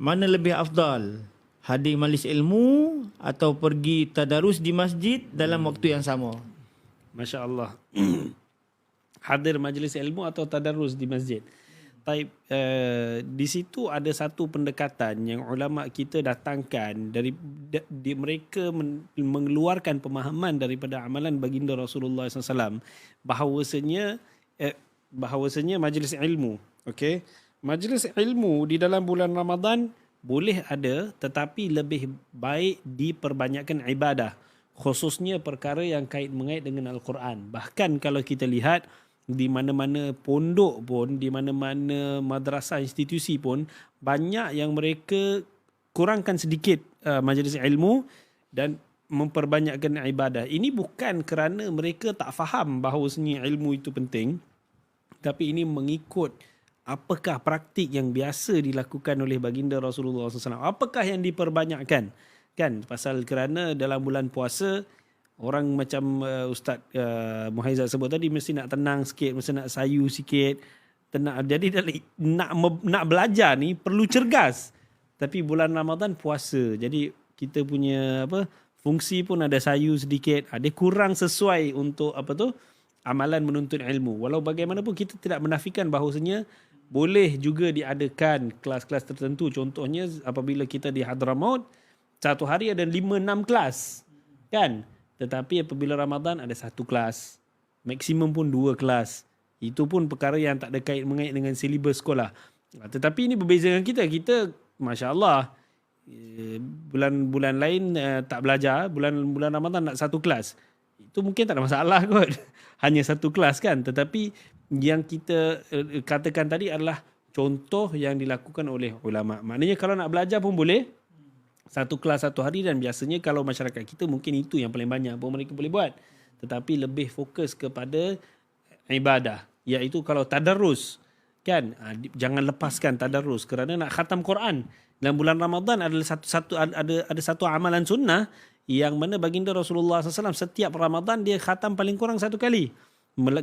mana lebih afdal? Hadir majlis ilmu atau pergi tadarus di masjid dalam waktu yang sama? Masya Allah. Hadir majlis ilmu atau tadarus di masjid. Taib, di situ ada satu pendekatan yang ulama kita datangkan dari mereka mengeluarkan pemahaman daripada amalan baginda Rasulullah SAW bahawasanya majlis ilmu, okey, majlis ilmu di dalam bulan Ramadan boleh ada, tetapi lebih baik diperbanyakkan ibadah, khususnya perkara yang mengait dengan Al-Quran. Bahkan kalau kita lihat di mana-mana pondok pun, di mana-mana madrasah institusi pun, banyak yang mereka kurangkan sedikit majlis ilmu dan memperbanyakkan ibadah. Ini bukan kerana mereka tak faham bahawasanya ilmu itu penting, tapi ini mengikut apakah praktik yang biasa dilakukan oleh baginda Rasulullah SAW. Apakah yang diperbanyakkan? Kan, pasal kerana dalam bulan puasa orang macam Ustaz Muhaizat sebut tadi mesti nak tenang sikit, mesti nak sayu sikit, tenang. Jadi nak belajar ni perlu cergas. Tapi bulan Ramadan puasa, jadi kita punya fungsi pun ada sayu sedikit, ada kurang sesuai untuk amalan menuntut ilmu. Walau bagaimanapun kita tidak menafikan bahawasanya boleh juga diadakan kelas-kelas tertentu. Contohnya apabila kita di Hadramaut, satu hari ada 5-6 kelas, kan? Tetapi apabila Ramadan ada 1 kelas, maksimum pun 2 kelas. Itu pun perkara yang tak ada mengait dengan silibus sekolah. Tetapi ini berbeza dengan kita. Kita, Masya Allah, bulan-bulan lain tak belajar, bulan Ramadan nak 1 kelas. Itu mungkin tak ada masalah kot. Hanya 1 kelas kan. Tetapi yang kita katakan tadi adalah contoh yang dilakukan oleh ulama. Maknanya kalau nak belajar pun boleh 1 kelas 1 hari, dan biasanya kalau masyarakat kita mungkin itu yang paling banyak pun mereka boleh buat. Tetapi lebih fokus kepada ibadah, iaitu kalau tadarus, kan, jangan lepaskan tadarus kerana nak khatam Quran. Dalam bulan Ramadan adalah ada satu amalan sunnah yang mana baginda Rasulullah SAW setiap Ramadan dia khatam paling kurang 1 kali.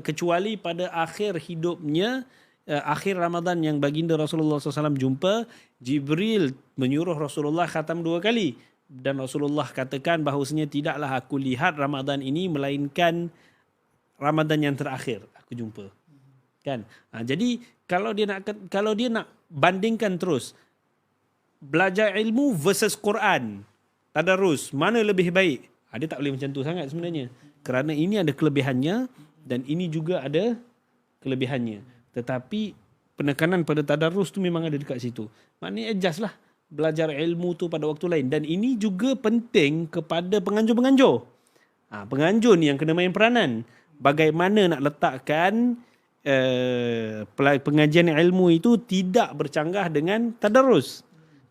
Kecuali pada akhir hidupnya, akhir Ramadan yang baginda Rasulullah SAW jumpa, Jibril menyuruh Rasulullah khatam 2 kali. Dan Rasulullah katakan bahawasanya tidaklah aku lihat Ramadan ini melainkan Ramadan yang terakhir aku jumpa. Kan? Jadi kalau dia nak bandingkan terus belajar ilmu versus Quran, tadarus, mana lebih baik? Dia tak boleh macam tu sangat sebenarnya. Kerana ini ada kelebihannya dan ini juga ada kelebihannya. Tetapi penekanan pada tadarus tu memang ada dekat situ. Maknanya adjust lah belajar ilmu tu pada waktu lain. Dan ini juga penting kepada penganjur-penganjur. Penganjur ni yang kena main peranan. Bagaimana nak letakkan pengajian ilmu itu tidak bercanggah dengan tadarus.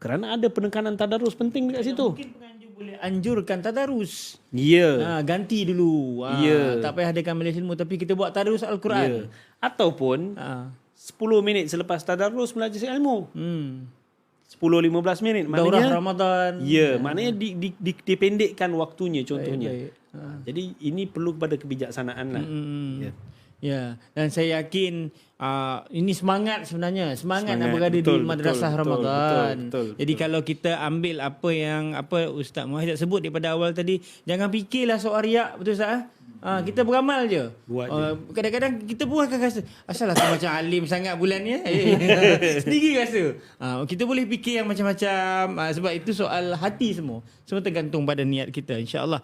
Kerana ada penekanan tadarus penting dekat situ. Mungkin penganjur boleh anjurkan tadarus. Ya. Ganti dulu. Tak payah hadirkan majlis ilmu, tapi kita buat tadarus Al-Quran. Ataupun 10 minit selepas tadarus majlis ilmu. 10-15 minit. Daurah Ramadan. Maknanya dipendekkan waktunya contohnya. Baik. Jadi ini perlu kepada kebijaksanaan lah. Ya, dan saya yakin ini semangat sebenarnya. Semangat nak berada di madrasah Ramadan. Betul. Jadi kalau kita ambil apa yang Ustaz Muhaizat sebut daripada awal tadi, jangan fikirlah soal riak, betul Ustaz? Kita beramal je. Kadang-kadang kita pun akan rasa, asal aku macam alim sangat bulan ni. Sendiri rasa. Kita boleh fikir yang macam-macam. Sebab itu soal hati semua. Semua tergantung pada niat kita, insya-Allah.